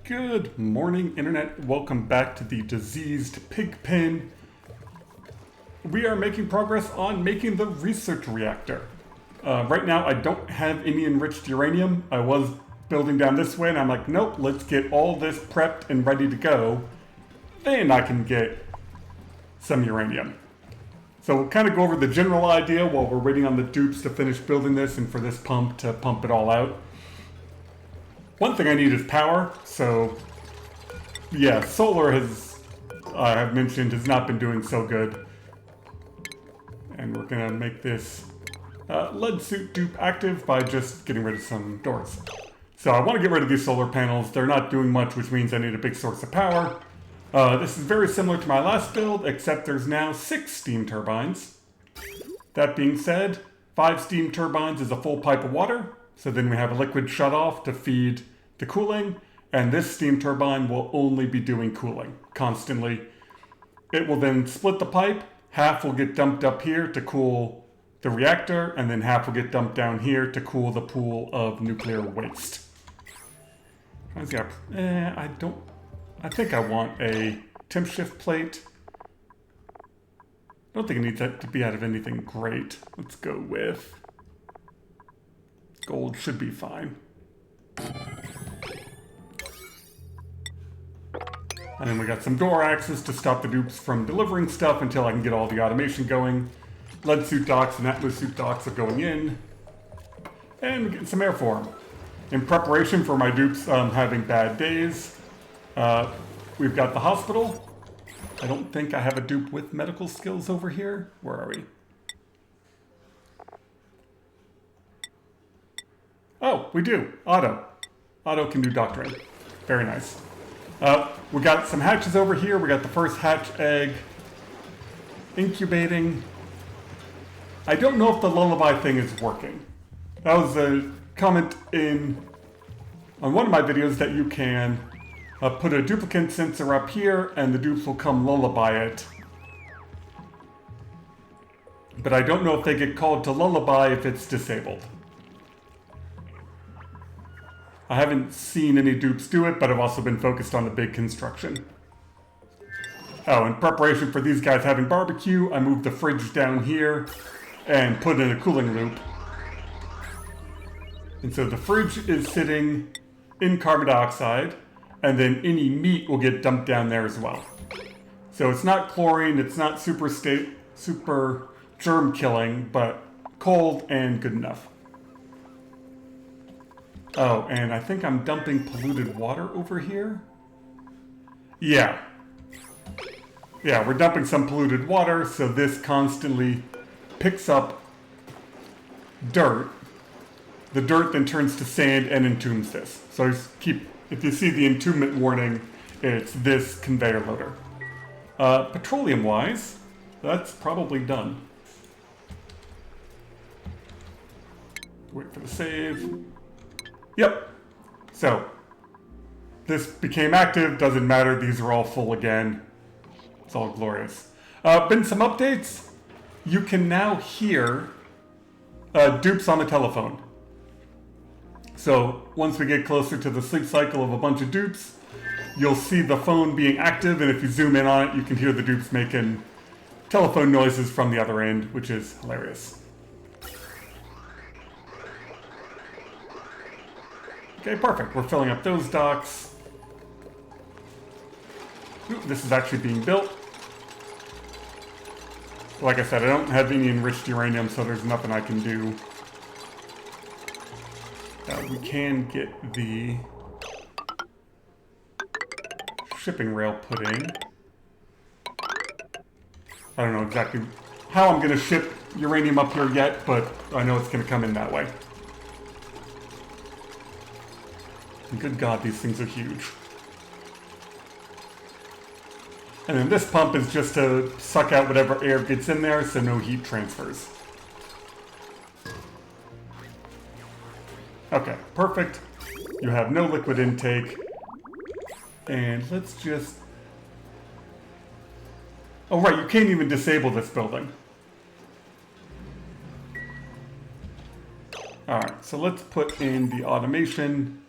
Good morning, Internet. Welcome back to the diseased Pigpen. We are making progress on making the research reactor. Right now, I don't have any enriched uranium. I was building down this way, and I'm like, nope, let's get all this prepped and ready to go. Then I can get some uranium. So we'll kind of go over the general idea while we're waiting on the dupes to finish building this and for this pump to pump it all out. One thing I need is power, so yeah, solar has, I've mentioned, has not been doing so good. And we're gonna make this lead suit dupe active by just getting rid of some doors. So I want to get rid of these solar panels. They're not doing much, which means I need a big source of power. This is very similar to my last build, except there's now 6 steam turbines. That being said, 5 steam turbines is a full pipe of water. So then we have a liquid shut off to feed the cooling, and this steam turbine will only be doing cooling constantly. It will then split the pipe. Half will get dumped up here to cool the reactor, and then half will get dumped down here to cool the pool of nuclear waste. I think I want a temp shift plate. I don't think it needs that to be out of anything great. Let's go with gold. Should be fine. And then we got some door axes to stop the dupes from delivering stuff until I can get all the automation going. Lead suit docks and atmos suit docks are going in. And we're getting some air for them. In preparation for my dupes having bad days, we've got the hospital. I don't think I have a dupe with medical skills over here. Where are we? Oh, we do. Otto. Otto can do doctoring. Very nice. We got some hatches over here. We got the first hatch egg incubating. I don't know if the lullaby thing is working. That was a comment on one of my videos that you can put a duplicate sensor up here and the dupes will come lullaby it. But I don't know if they get called to lullaby if it's disabled. I haven't seen any dupes do it, but I've also been focused on the big construction. Oh, in preparation for these guys having barbecue, I moved the fridge down here and put in a cooling loop. And so the fridge is sitting in carbon dioxide, and then any meat will get dumped down there as well. So it's not chlorine, it's not super germ killing, but cold and good enough. Oh, and I think I'm dumping polluted water over here. Yeah, we're dumping some polluted water, so this constantly picks up dirt. The dirt then turns to sand and entombs this. So if you see the entombment warning, it's this conveyor loader. Petroleum-wise, that's probably done. Wait for the save. Yep. So, this became active, doesn't matter, these are all full again. It's all glorious. Been some updates. You can now hear dupes on the telephone. So, once we get closer to the sleep cycle of a bunch of dupes, you'll see the phone being active, and if you zoom in on it, you can hear the dupes making telephone noises from the other end, which is hilarious. Okay, perfect. We're filling up those docks. Ooh, this is actually being built. Like I said, I don't have any enriched uranium, so there's nothing I can do. We can get the shipping rail put in. I don't know exactly how I'm going to ship uranium up here yet, but I know it's going to come in that way. And good God, these things are huge. And then this pump is just to suck out whatever air gets in there, so no heat transfers. Okay, perfect. You have no liquid intake. And let's just... Oh right, you can't even disable this building. Alright, so let's put in the automation.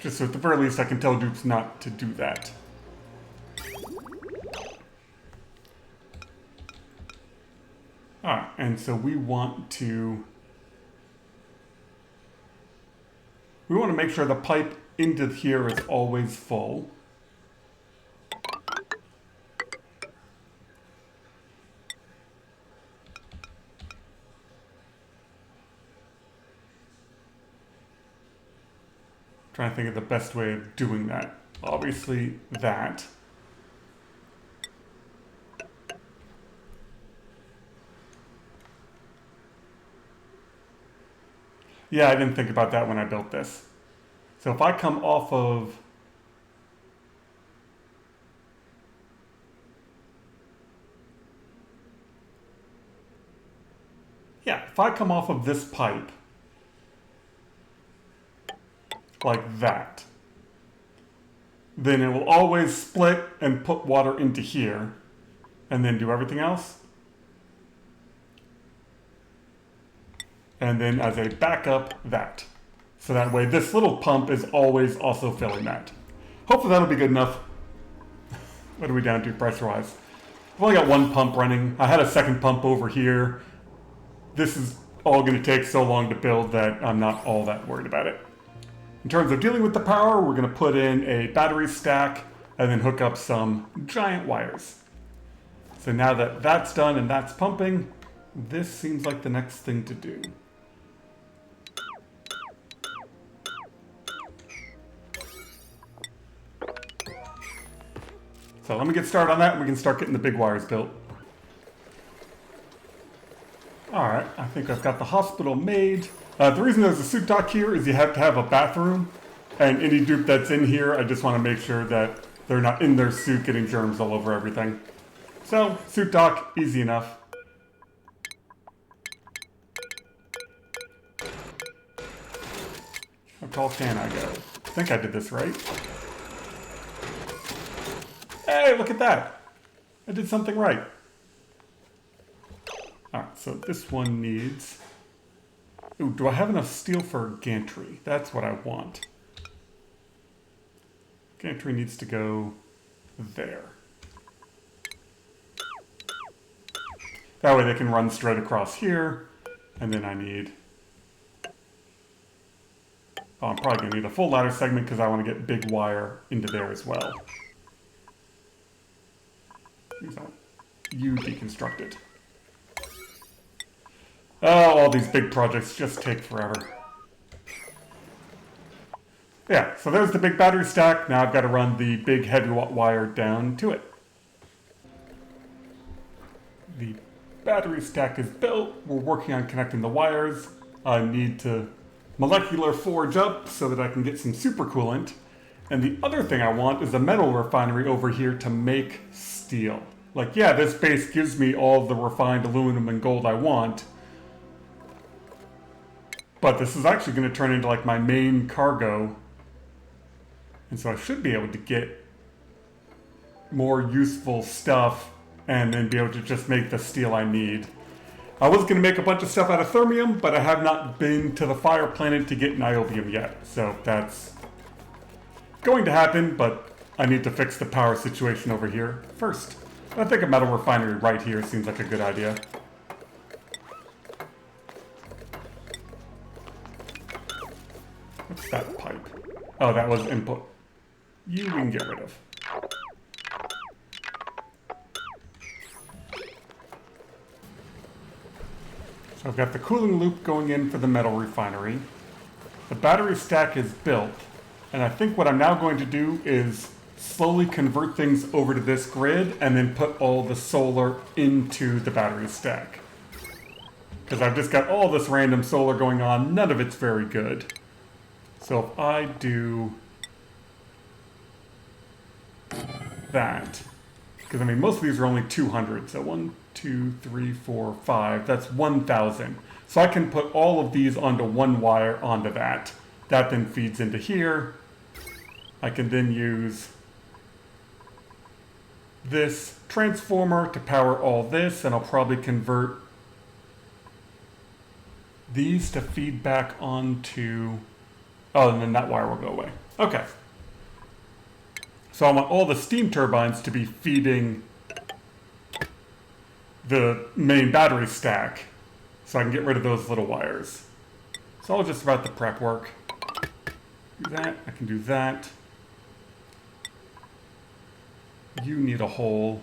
Just so at the very least I can tell dupes not to do that. Alright, and so we want to make sure the pipe into here is always full. Trying to think of the best way of doing that. Obviously that. Yeah, I didn't think about that when I built this. So if I come off of... Yeah, if I come off of this pipe, like that, then it will always split and put water into here, and then do everything else. And then as a backup, that. So that way this little pump is always also filling that. Hopefully that'll be good enough. What are we down to pressure-wise? I've only got one pump running. I had a second pump over here. This is all going to take so long to build that I'm not all that worried about it. In terms of dealing with the power, we're going to put in a battery stack and then hook up some giant wires. So now that that's done and that's pumping, this seems like the next thing to do. So let me get started on that and we can start getting the big wires built. Alright, I think I've got the hospital made. The reason there's a suit dock here is you have to have a bathroom. And any dupe that's in here, I just want to make sure that they're not in their suit getting germs all over everything. So, suit dock, easy enough. How tall can I go? I think I did this right. Hey, look at that! I did something right. Alright, so this one needs... Ooh, do I have enough steel for gantry? That's what I want. Gantry needs to go there. That way they can run straight across here. And then I need... Oh, I'm probably going to need a full ladder segment because I want to get big wire into there as well. You deconstruct it. Oh, all these big projects just take forever. Yeah, so there's the big battery stack. Now I've got to run the big heavy wire down to it. The battery stack is built. We're working on connecting the wires. I need to molecular forge up so that I can get some super coolant. And the other thing I want is a metal refinery over here to make steel. Like, yeah, this base gives me all the refined aluminum and gold I want. But this is actually going to turn into like my main cargo. And so I should be able to get more useful stuff and then be able to just make the steel I need. I was going to make a bunch of stuff out of thermium, but I have not been to the fire planet to get niobium yet. So that's going to happen, but I need to fix the power situation over here first. I think a metal refinery right here seems like a good idea. What's that pipe? Oh, that was input. You we can get rid of. So I've got the cooling loop going in for the metal refinery. The battery stack is built. And I think what I'm now going to do is slowly convert things over to this grid and then put all the solar into the battery stack. Because I've just got all this random solar going on. None of it's very good. So if I do that, because I mean most of these are only 200, so 1, 2, 3, 4, 5, that's 1,000. So I can put all of these onto one wire onto that. That then feeds into here. I can then use this transformer to power all this, and I'll probably convert these to feed back onto... Oh, and then that wire will go away. Okay. So I want all the steam turbines to be feeding the main battery stack, so I can get rid of those little wires. It's all just about the prep work. Do that, I can do that. You need a hole.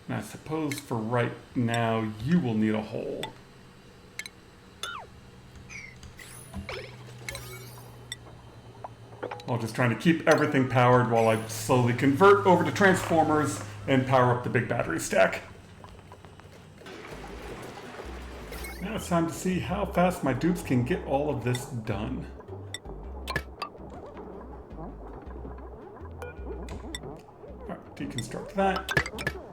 And I suppose for right now, you will need a hole. While just trying to keep everything powered while I slowly convert over to transformers and power up the big battery stack. Now it's time to see how fast my dupes can get all of this done. Alright, deconstruct that.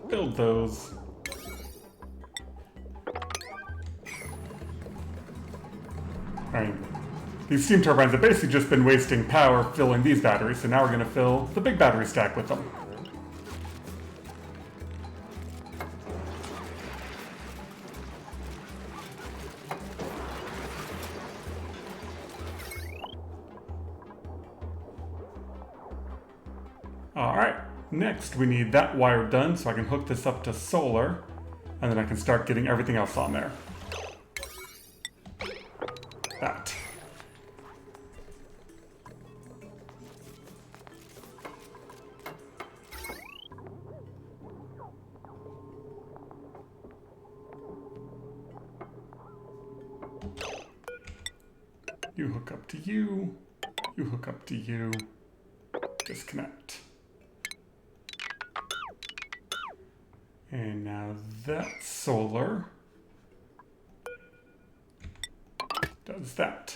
Build those. Alright. These steam turbines have basically just been wasting power filling these batteries, so now we're going to fill the big battery stack with them. Alright, next we need that wire done so I can hook this up to solar, and then I can start getting everything else on there. That. You hook up to you hook up to you, disconnect. And now that's solar. Does that.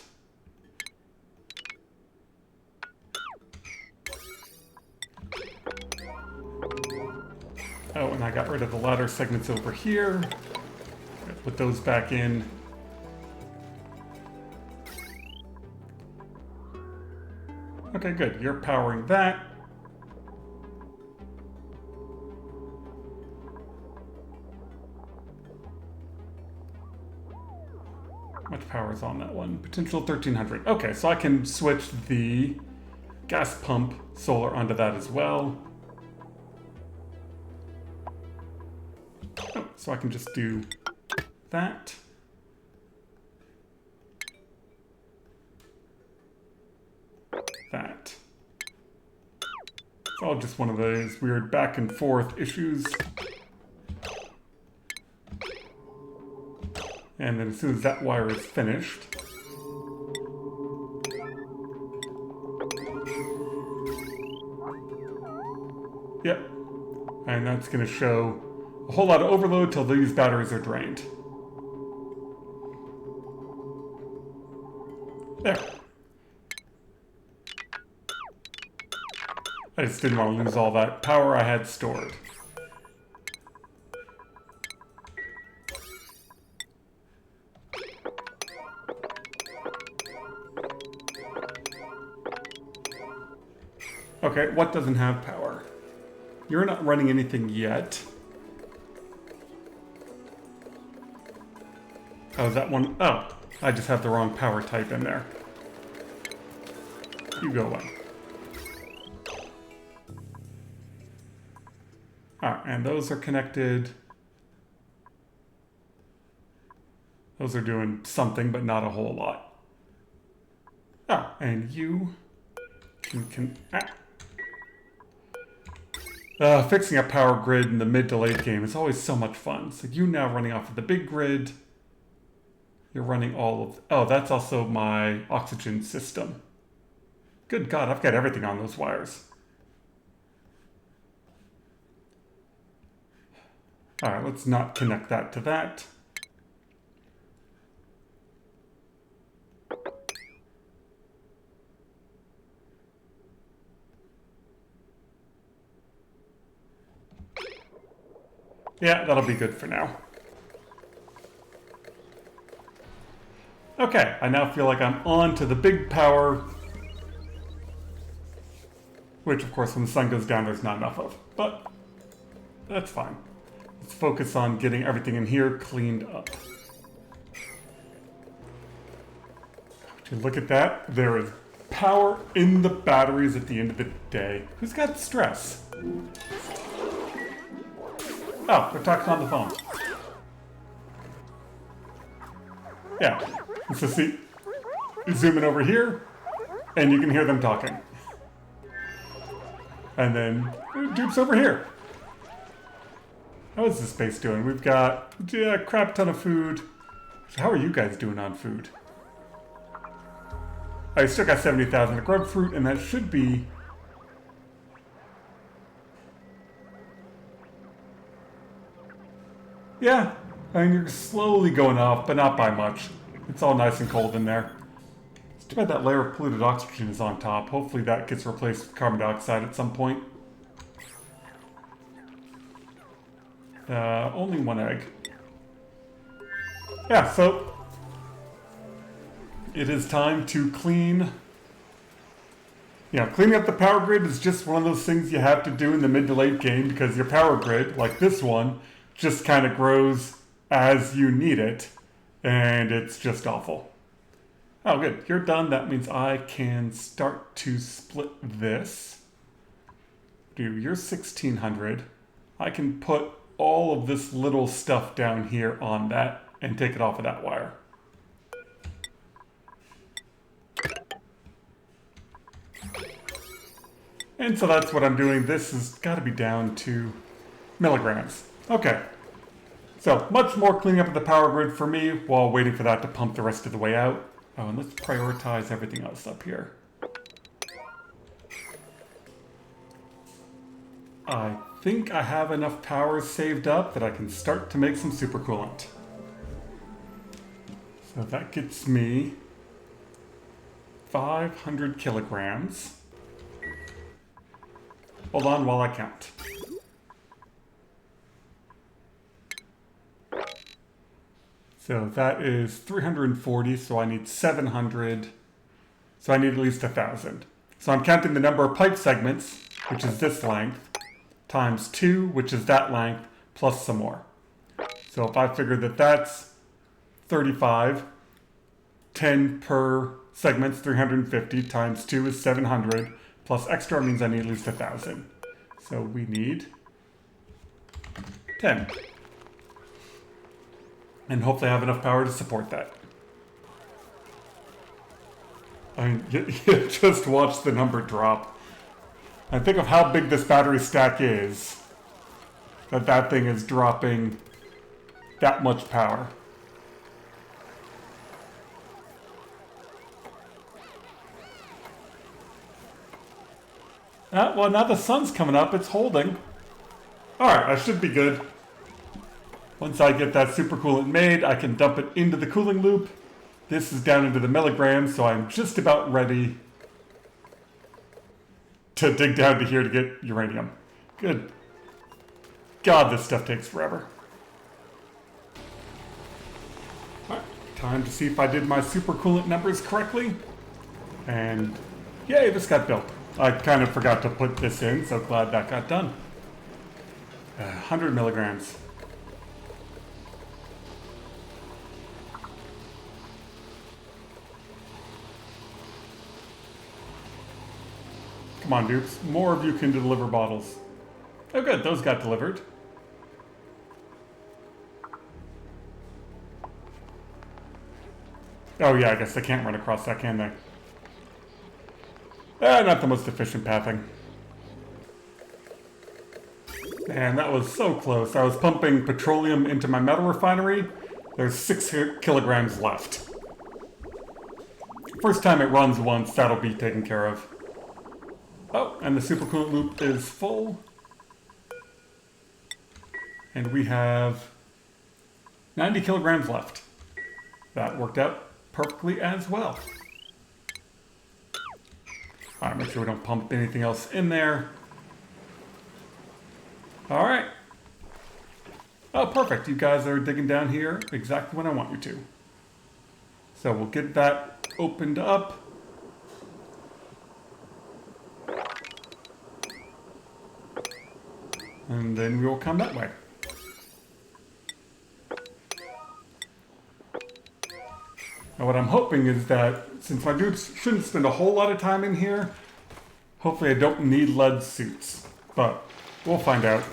Oh, and I got rid of the ladder segments over here. Put those back in. Okay, good. You're powering that. How much power is on that one? Potential 1300. Okay, so I can switch the gas pump solar onto that as well. Oh, so I can just do that. That. It's all just one of those weird back and forth issues. And then as soon as that wire is finished, yep, and that's going to show a whole lot of overload till these batteries are drained. There. I just didn't want to lose all that power I had stored. Okay, what doesn't have power? You're not running anything yet. Oh, is that one? Oh, I just have the wrong power type in there. You go away. Alright, and those are connected. Those are doing something, but not a whole lot. Oh, and you can fixing a power grid in the mid to late game is always so much fun. So you now running off of the big grid. You're running all of... Oh, that's also my oxygen system. Good God, I've got everything on those wires. Alright, let's not connect that to that. Yeah, that'll be good for now. Okay, I now feel like I'm on to the big power, which of course when the sun goes down there's not enough of, but that's fine. Let's focus on getting everything in here cleaned up. Look at that. There is power in the batteries at the end of the day. Who's got stress? Oh, they're talking on the phone. Yeah. So see, zoom in over here, and you can hear them talking. And then Dupe's over here. How is this base doing? We've got a crap ton of food. How are you guys doing on food? I still got 70,000 of grub fruit, and that should be... Yeah, I mean, you're slowly going off, but not by much. It's all nice and cold in there. It's too bad that layer of polluted oxygen is on top. Hopefully that gets replaced with carbon dioxide at some point. Only one egg. Yeah, so... It is time to clean... cleaning up the power grid is just one of those things you have to do in the mid to late game because your power grid, like this one, just kind of grows as you need it, and it's just awful. Oh, good. You're done. That means I can start to split this. You're 1,600. I can put all of this little stuff down here on that and take it off of that wire. And so that's what I'm doing. This has got to be down to milligrams. Okay. So much more cleaning up of the power grid for me while waiting for that to pump the rest of the way out. Oh, and let's prioritize everything else up here. I think I have enough power saved up that I can start to make some super coolant. So that gets me 500 kilograms. Hold on while I count. So that is 340, so I need 700. So I need at least 1,000. So I'm counting the number of pipe segments, which is this length, times 2, which is that length, plus some more. So if I figure that that's 35, 10 per segment's 350, times 2 is 700, plus extra means I need at least 1,000. So we need 10. And hopefully I have enough power to support that. I mean, you just watch the number drop. And think of how big this battery stack is. That thing is dropping that much power. Well, now the sun's coming up. It's holding. Alright, I should be good. Once I get that super coolant made, I can dump it into the cooling loop. This is down into the milligrams, so I'm just about ready to dig down to here to get uranium. Good. God, this stuff takes forever. Alright, time to see if I did my super coolant numbers correctly. And yay, this got built. I kind of forgot to put this in, so glad that got done. 100 milligrams. Come on, dupes. More of you can deliver bottles. Oh good, those got delivered. Oh yeah, I guess they can't run across that, can they? Not the most efficient pathing. Man, that was so close. I was pumping petroleum into my metal refinery. There's 6 kilograms left. First time it runs once, that'll be taken care of. Oh, and the supercoolant loop is full. And we have 90 kilograms left. That worked out perfectly as well. Alright, make sure we don't pump anything else in there. Alright. Oh, perfect. You guys are digging down here exactly when I want you to. So we'll get that opened up. And then we will come that way. And what I'm hoping is that, since my dudes shouldn't spend a whole lot of time in here, hopefully I don't need lead suits. But we'll find out.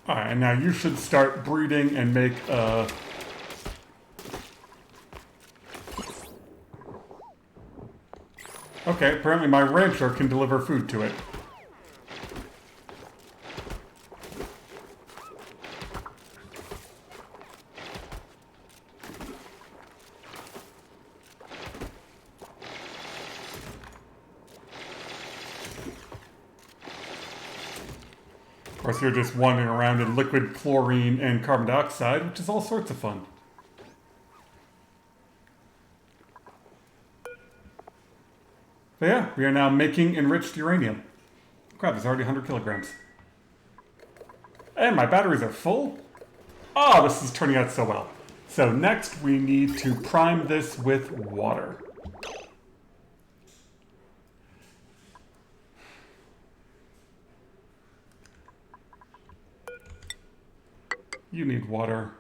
Alright, and now you should start breeding and make Okay, apparently my rancher can deliver food to it. Of course, you're just wandering around in liquid chlorine and carbon dioxide, which is all sorts of fun. So yeah, we are now making enriched uranium. Crap, there's already 100 kilograms. And my batteries are full? Oh, this is turning out so well. So next we need to prime this with water. You need water.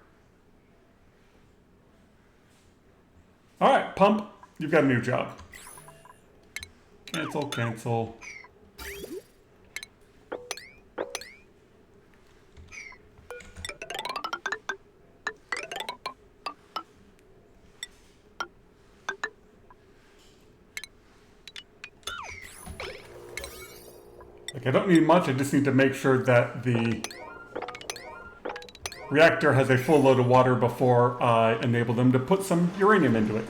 Alright, pump. You've got a new job. Cancel, cancel. Like, I don't need much, I just need to make sure that the reactor has a full load of water before I enable them to put some uranium into it.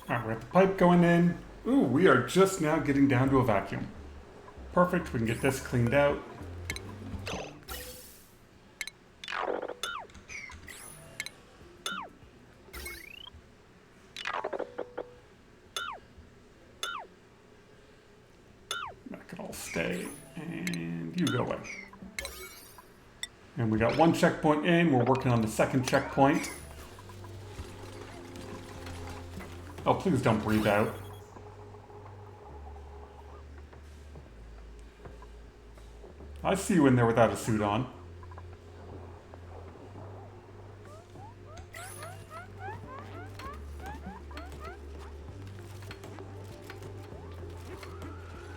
Alright, we have the pipe going in. Ooh, we are just now getting down to a vacuum. Perfect, we can get this cleaned out. That can all stay, and you go away. And we got one checkpoint in, we're working on the second checkpoint. Oh, please don't breathe out. I see you in there without a suit on.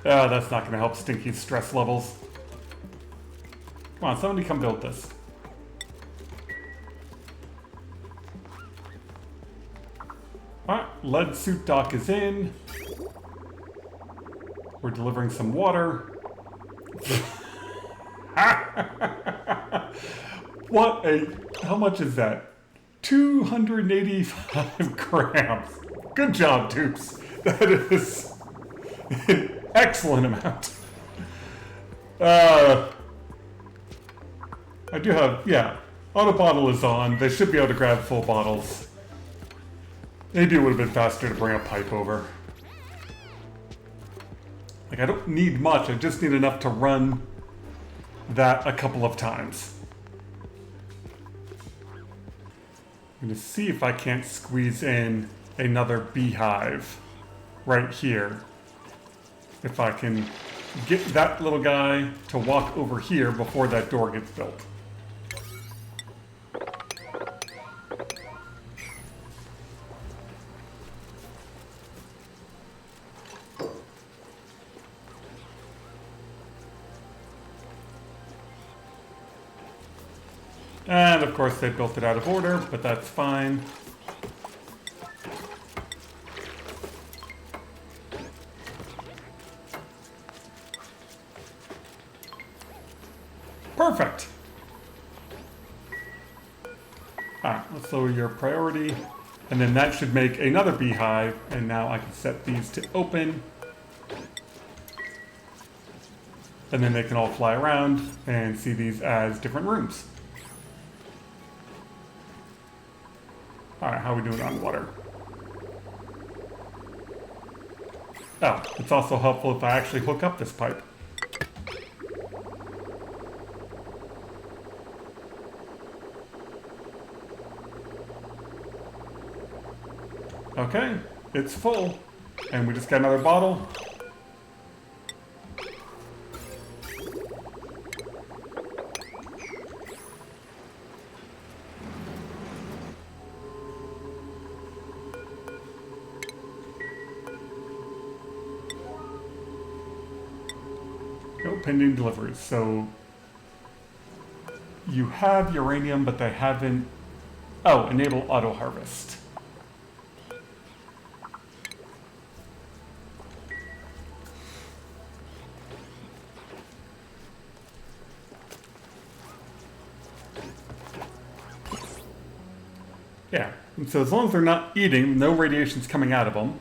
Oh, that's not going to help Stinky's stress levels. Come on, somebody come build this. Alright, lead suit dock is in. We're delivering some water. How much is that? 285 grams. Good job, Dupes. That is an excellent amount. I do have, yeah, auto bottle is on. They should be able to grab full bottles. Maybe it would have been faster to bring a pipe over. Like, I don't need much, I just need enough to run that a couple of times. I'm gonna see if I can't squeeze in another beehive right here. If I can get that little guy to walk over here before that door gets built. And of course they built it out of order, but that's fine. Perfect. Alright, let's lower your priority. And then that should make another beehive, and now I can set these to open. And then they can all fly around and see these as different rooms. Alright, how are we doing on water? Oh, it's also helpful if I actually hook up this pipe. Okay, it's full. And we just got another bottle. pending deliveries. So you have uranium, but they haven't... Oh, enable auto harvest. Yeah, and so as long as they're not eating, no radiation's coming out of them.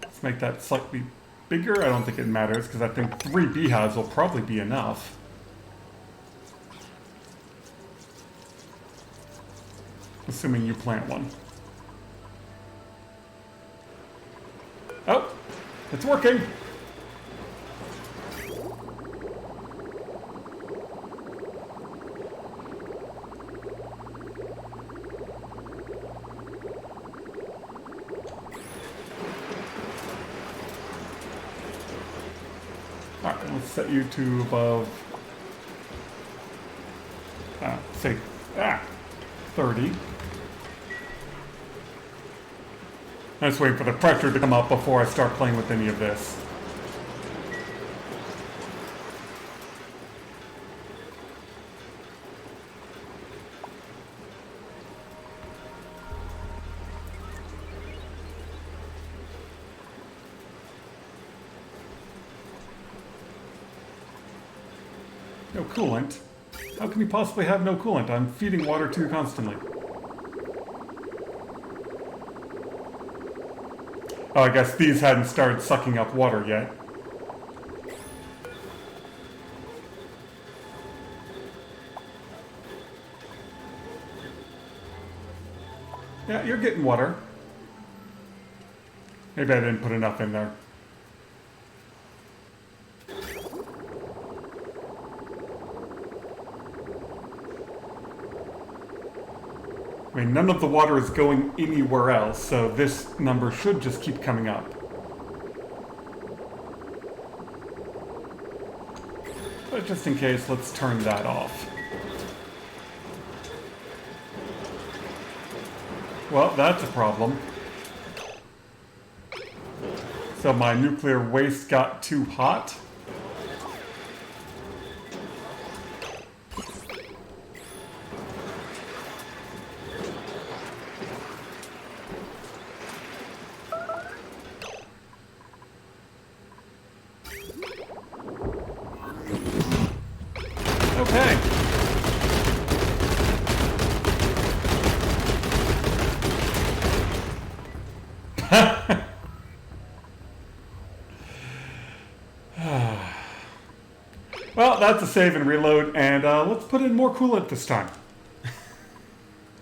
Let's make that slightly bigger. I don't think it matters, because I think 3 beehives will probably be enough. Assuming you plant one. Oh, it's working! Alright, let's set you to above, say, 30. I'm just waiting for the pressure to come up before I start playing with any of this. No coolant? How can you possibly have no coolant? I'm feeding water to you constantly. Oh, I guess these hadn't started sucking up water yet. Yeah, you're getting water. Maybe I didn't put enough in there. I mean, none of the water is going anywhere else, so this number should just keep coming up. But just in case, let's turn that off. Well, that's a problem. So my nuclear waste got too hot. Okay. Well, that's a save and reload, and let's put in more coolant this time.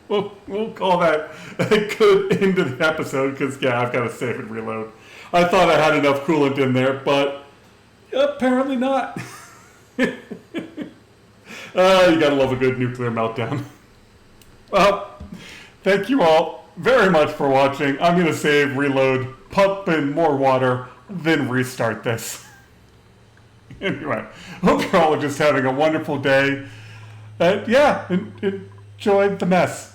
We'll call that a good end to the episode, because, yeah, I've got to save and reload. I thought I had enough coolant in there, but apparently not. You gotta love a good nuclear meltdown. Well, thank you all very much for watching. I'm gonna save, reload, pump in more water, then restart this. Anyway, hope you're all just having a wonderful day. And yeah, enjoy the mess.